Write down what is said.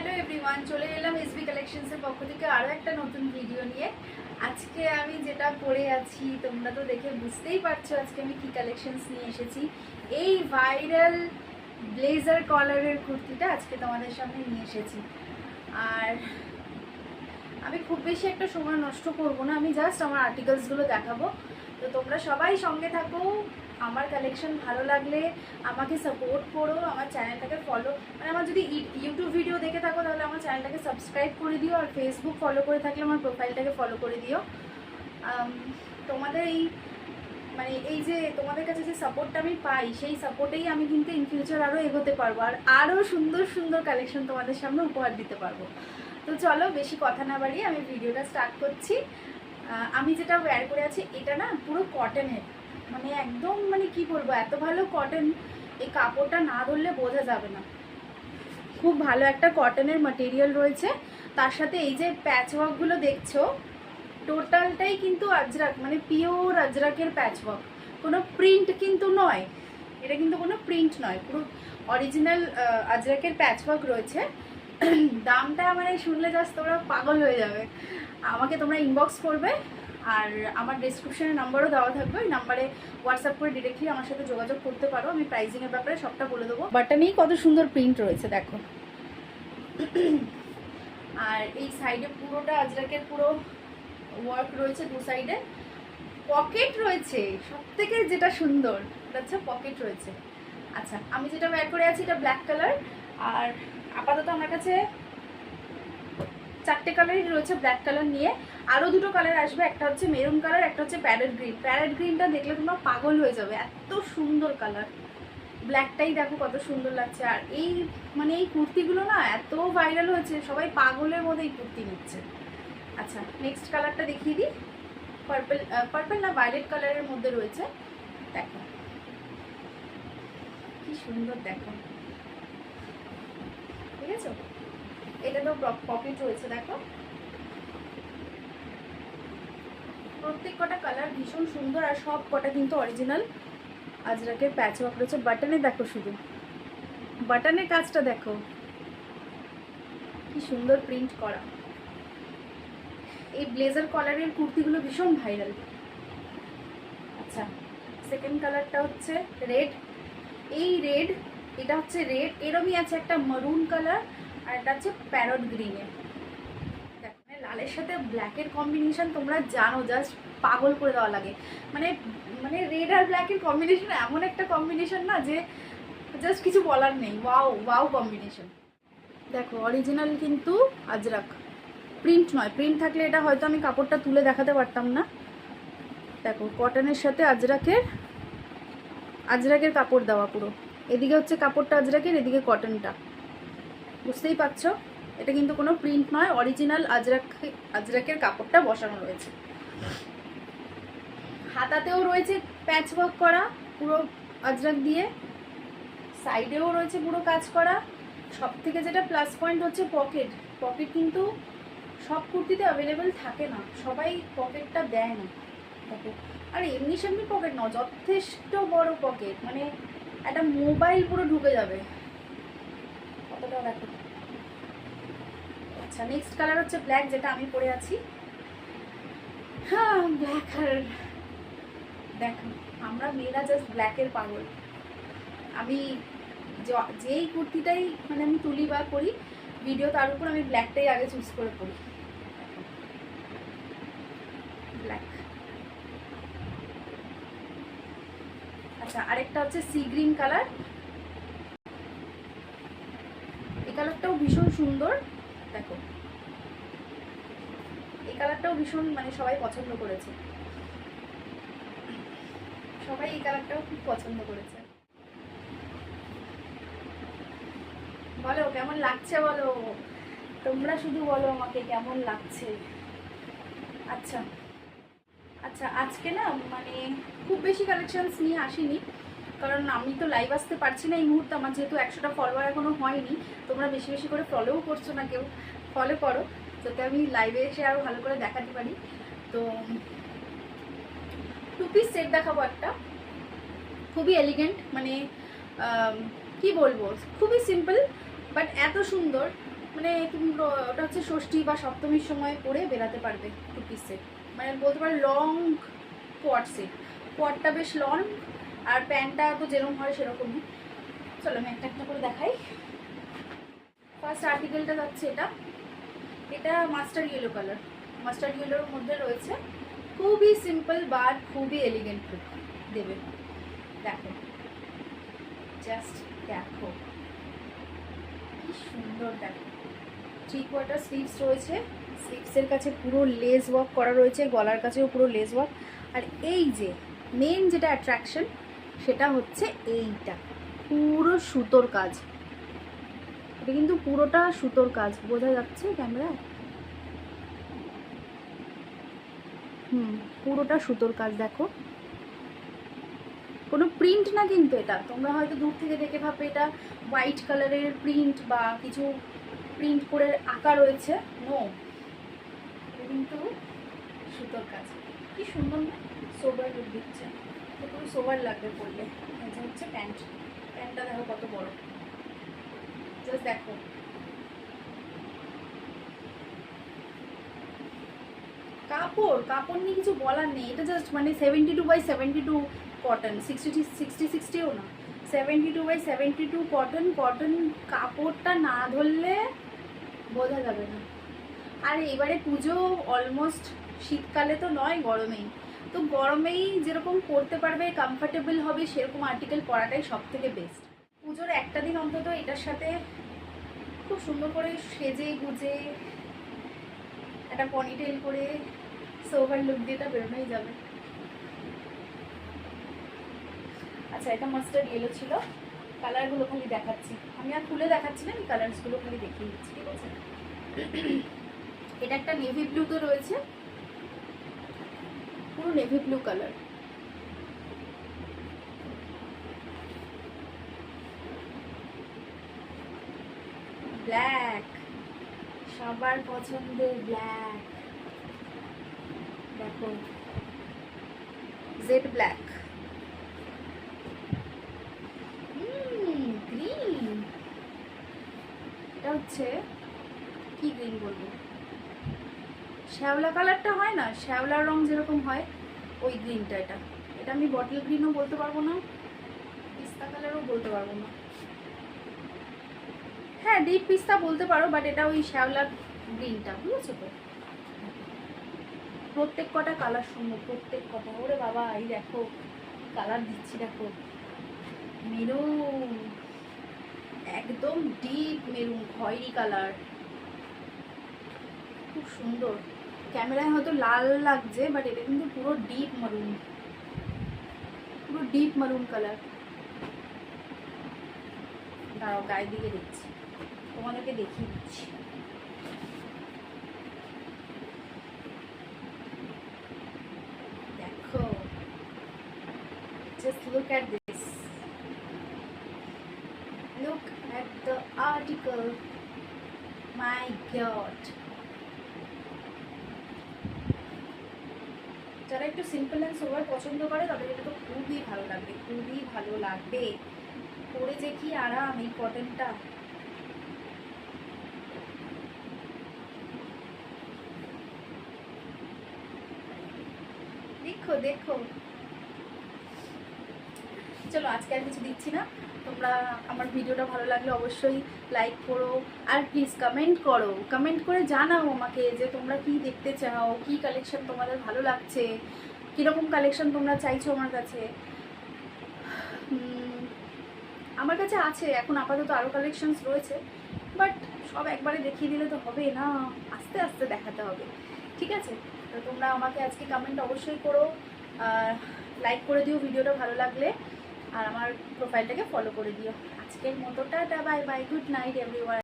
Hello everyone, চলে এলাম SB কালেকশনসের পক্ষ থেকে আরও একটা নতুন ভিডিও নিয়ে। আজকে আমি যেটা পরে আছি তোমরা তো দেখে বুঝতেই পারছো আজকে আমি কি কালেকশনস নিয়ে এসেছি। এই ভাইরাল ব্লেজার কলারের কুর্তিটা আজকে তোমাদের সামনে নিয়ে এসেছি। আর আমি খুব বেশি একটা সময় নষ্ট করব না, আমি জাস্ট আমার আর্টিকেলসগুলো দেখাবো। তো তোমরা সবাই সঙ্গে থাকো। আমার কালেকশন ভালো লাগলে আমাকে সাপোর্ট করো, আমার চ্যানেলটাকে ফলো, মানে আমার যদি ইউটিউব ভিডিও দেখে থাকো তাহলে আমার চ্যানেলটাকে সাবস্ক্রাইব করে দিও, আর ফেসবুক ফলো করে থাকলে আমার প্রোফাইলটাকে ফলো করে দিও। তোমাদের এই যে তোমাদের কাছে যে সাপোর্টটা আমি পাই সেই সাপোর্টেই আমি কিন্তু ইন ফিউচার আরও এগোতে পারবো, আর আরও সুন্দর সুন্দর কালেকশন তোমাদের সামনে উপহার দিতে পারবো। তো চলো বেশি কথা না বাড়িয়ে আমি ভিডিওটা স্টার্ট করছি। আমি যেটা ওয়্যার করে আছি এটা না পুরো কটনের, মানে একদম কি বলবো, এত ভালো কটন, এই কাপড়টা না ধরলে বোঝা যাবে না। খুব ভালো একটা কটনের ম্যাটেরিয়াল রয়েছে, তার সাথে এই যে প্যাচওয়ার্কগুলো দেখছো টোটালটাই কিন্তু আজরাক, মানে পিওর আজরাকের প্যাচওয়ার্ক, কোনো প্রিন্ট কিন্তু নয়, এটা কিন্তু কোনো প্রিন্ট নয়, পুরো অরিজিনাল আজরাকের প্যাচওয়ার্ক রয়েছে। দামটা মানে শুনলে জাস্ট তোমরা পাগল হয়ে যাবে। আমাকে তোমরা ইনবক্স করবে, আর আমার ডেসক্রিপশনে নাম্বারও দেওয়া থাকবে, ওই নাম্বারে হোয়াটসঅ্যাপ করে ডিরেক্টলি আমার সাথে যোগাযোগ করতে পারো, আমি প্রাইসিংয়ের ব্যাপারে সবটা বলে দেবো। বাটনেই কত সুন্দর প্রিন্ট রয়েছে দেখো। আর এই সাইডে পুরোটা আজরাকের পুরো ওয়ার্ক রয়েছে, দু সাইডে পকেট রয়েছে, সব থেকে যেটা সুন্দর এটা হচ্ছে পকেট রয়েছে। আচ্ছা, আমি যেটা ওয়্যার করে আছি এটা ব্ল্যাক কালার, আর আপাতত আমার কাছে 4টে কালারই রয়েছে ব্ল্যাক কালার নিয়ে, আরও 2টো কালার আসবে, একটা হচ্ছে মেরুন কালার, একটা হচ্ছে প্যারেট গ্রিন। প্যারেট গ্রিনটা দেখলে তোমরা পাগল হয়ে যাবে, এত সুন্দর কালার। ব্ল্যাকটাই দেখো কত সুন্দর লাগছে। আর এই কুর্তিগুলো না এত ভাইরাল হয়েছে, সবাই পাগলের মধ্যে এই কুর্তি নিচ্ছে। আচ্ছা, নেক্সট কালারটা দেখিয়ে দিই। পার্পল না ভায়োলেট কালারের মধ্যে রয়েছে, দেখো কি সুন্দর, দেখো ঠিক আছে। এটা তো পকেট রয়েছে, দেখো প্রত্যেক কটা কালার ভীষণ সুন্দর, আর সব কটা কিন্তু অরিজিনাল আজরাকের প্যাচওয়ার্ক রয়েছে। বাটনে দেখো, শুধু বাটনের কাজটা দেখো কি সুন্দর প্রিন্ট করা। এই ব্লেজার কলারের কুর্তিগুলো ভীষণ ভাইরাল। আচ্ছা, সেকেন্ড কালারটা হচ্ছে রেড। এই রেড, এটা হচ্ছে রেড, এরমই আছে একটা মারুন কালার, আর এটা হচ্ছে প্যারট গ্রিনের। মানে লালের সাথে ব্ল্যাকের কম্বিনেশন তোমরা জানো, জাস্ট পাগল করে দেওয়া লাগে। মানে রেড আর ব্ল্যাকের কম্বিনেশন এমন একটা কম্বিনেশন না যে জাস্ট কিছু বলার নেই। Wow wow combination. দেখো অরিজিনাল কিন্তু আজরাক, প্রিন্ট নয়, প্রিন্ট থাকলে এটা হয়তো আমি কাপড়টা তুলে দেখাতে পারতাম না। দেখো কটনের সাথে আজরাকের কাপড় দেওয়া পুরো, এদিকে হচ্ছে কাপড়টা আজরাকের, এদিকে কটনটা, বুঝতেই পারছো এটা কিন্তু কোনো প্রিন্ট নয়, অরিজিনাল আজরাকের কাপড়টা বসানো রয়েছে। হাতাতেও রয়েছে প্যাচওয়ার্ক করা পুরো আজরাক দিয়ে, সাইডেও রয়েছে পুরো কাজ করা। সব থেকে যেটা প্লাস পয়েন্ট হচ্ছে পকেট। পকেট কিন্তু সব কুর্তিতে অ্যাভেলেবেল থাকে না, সবাই পকেটটা দেয় না। দেখো, আর এমনি সেমনি পকেট নাও, যথেষ্ট বড় পকেট, মানে একটা মোবাইল পুরো ঢুকে যাবে কতটা, দেখো। আচ্ছা, নেক্সট কালার হচ্ছে ব্ল্যাক, যেটা আমি পরে আছি। হ্যাঁ, ব্ল্যাক। আর দেখো আমরা মেয়েরা জাস্ট ব্ল্যাকের পাগল। আমি যেই কুর্তিটাই আমি তুলি বা করি ভিডিও, তার উপর আমি ব্ল্যাকটাই আগে চুজ করে পরি। ব্ল্যাক। আচ্ছা, আরেকটা হচ্ছে সি গ্রিন কালার, এই কালারটাও ভীষণ সুন্দর। দেখো এই কালারটাও ভীষণ, সবাই পছন্দ করেছে, সবাই এই কালারটাও খুব পছন্দ করেছে। বলো কেমন লাগছে, বলো তোমরা, শুধু বলো আমাকে কেমন লাগছে। আচ্ছা আচ্ছা, আজকে না খুব বেশি কালেকশনস নিয়ে আসিনি, কারণ আমি তো লাইভ আসতে পারছি না এই মুহূর্তে, আমার যেহেতু 100টা ফলোয়ার এখনো হয়নি। তোমরা বেশি বেশি করে ফলোও করছো না কেউ, ফলো করো যাতে আমি লাইভে এসে আরও ভালো করে দেখাতে পারি। তো 2 পিস সেট দেখাবো একটা, খুবই এলিগেন্ট, কি বলবো, খুবই সিম্পল বাট এত সুন্দর, মানে তুমি ওটা হচ্ছে ষষ্ঠী বা সপ্তমীর সময় পরে বেরাতে পারবে 2 পিস সেট, মানে বলতে পারো লং কোয়াড সেট। কোয়াডটা বেশ লং আর প্যান্টটা তো যেরকম হয় সেরকমই। চলো আমি একটা একটা করে দেখাই। ফার্স্ট আর্টিকেলটা যাচ্ছে এটা, এটা মাস্টার্ড ইয়েলো কালার, মাস্টার্ড ইয়েলোর মধ্যে রয়েছে। খুবই সিম্পল বাট খুবই এলিগেন্ট লুক দেবে। দেখো, জাস্ট দেখো কি সুন্দর। দেখো 3/4 স্লিভস রয়েছে, স্লিভসের কাছে পুরো লেস ওয়ার্ক করা রয়েছে, গলার কাছেও পুরো লেস ওয়ার্ক। আর এই যে মেন যেটা অ্যাট্রাকশন সেটা হচ্ছে এইটা পুরো সুতোর কাজ। এটা কিন্তু পুরোটা সুতোর কাজ, বোঝা যাচ্ছে ক্যামেরায়? পুরোটা সুতোর কাজ। দেখো কোনো প্রিন্ট না কিন্তু, এটা তোমরা হয়তো দূর থেকে দেখে ভাববে এটা হোয়াইট কালারের প্রিন্ট বা কিছু প্রিন্ট করে আঁকা রয়েছে। নো, এটা কিন্তু সুতোর কাজ। কি সুন্দর না, সোবার লুক দিচ্ছে, পুরো সোবার লাগবে পরলে। এটা হচ্ছে প্যান্ট, প্যান্টটা দেখো কত বড়, জাস্ট দেখো। কাপড় কাপড় নিয়ে কিছু বলার নেই, এটা জাস্ট মানে 72/72 কটন, 60/60ও না, 72/72 কটন। কটন কাপড়টা না ধরলে বোঝা যাবে না। আর এবারে পুজো অলমোস্ট শীতকালে তো নয়, গরমেই। তো গরমেই যেরকম পরতে পারবে, কমফর্টেবল হবে, সেরকম আর্টিকেল পরাটাই সব থেকে বেস্ট। পুজোর একটা দিন অন্তত এটার সাথে খুব সুন্দর করে সেজে গুজে একটা পনিটেল করে সোভার লুক দিয়ে এটা বেরোনোই যাবে। আচ্ছা, এটা মাস্টার্ড ইয়েলো ছিল। কালারগুলো খালি দেখাচ্ছি, আমি আর খুলে দেখাচ্ছি না, আমি কালারসগুলো খালি দেখিয়ে দিচ্ছি, ঠিক আছে? এটা একটা নেভি ব্লু তো রয়েছে, পুরো নেভি ব্লু কালার। ব্ল্যাক, সবার পছন্দের ব্ল্যাক। দেখো জেড ব্ল্যাক, গ্রিন। এটা হচ্ছে কি গ্রিন বলবো, শ্যাওলা কালারটা হয় না, শ্যাওলার রং যেরকম হয় ওই গ্রিনটা। এটা এটা আমি বটল গ্রিনও বলতে পারবো না, পিস্তা কালারও বলতে পারবো না। হ্যাঁ, ডিপ পিস্তা বলতে পারো, বাট এটা ওই শ্যাওলার গ্রিনটা, বুঝেছো তো? প্রত্যেক কটা কালার সুন্দর, প্রত্যেক কটা। ওরে বাবা, এই দেখো কালার দিচ্ছি, দেখো মেরুন, একদম ডিপ মেরুন, খয়েরি কালার, খুব সুন্দর। ক্যামেরায় হয়তো লাল লাগছে, বাট এটা কিন্তু পুরো ডিপ মারুন, পুরো ডিপ মারুন কালার। দাঁড়াও গায়ের দিকে দেখছি, তোমাদেরকে দেখিয়ে দিচ্ছি। দেখো, just look at this, look at the article, my god। যারা একটু সিম্পল অ্যান্ড সোবার পছন্দ করে তাদের এটা তো খুবই ভালো লাগবে, খুবই ভালো লাগবে। পরে যে কি আরাম এই কটনটা। দেখো দেখো, চলো আজকে আর কিছু দিচ্ছি না। তোমরা আমার ভিডিওটা ভালো লাগলে অবশ্যই লাইক করো, আর প্লিজ কমেন্ট করো, কমেন্ট করে জানাও আমাকে যে তোমরা কি দেখতে চাও, কি কালেকশন তোমাদের ভালো লাগছে, কীরকম কালেকশন তোমরা চাইছো আমার কাছে। আমার কাছে আছে এখন আপাতত আরও কালেকশনস রয়েছে, বাট সব একবারে দেখিয়ে দিলে তো হবে না, আস্তে আস্তে দেখাতে হবে, ঠিক আছে? তো তোমরা আমাকে আজকে কমেন্ট অবশ্যই করো, লাইক করে দিও ভিডিওটা ভালো লাগলে, আর আমার প্রোফাইলটাকে ফলো করে দিও। আজকের মতো tata, bye bye, good night everyone.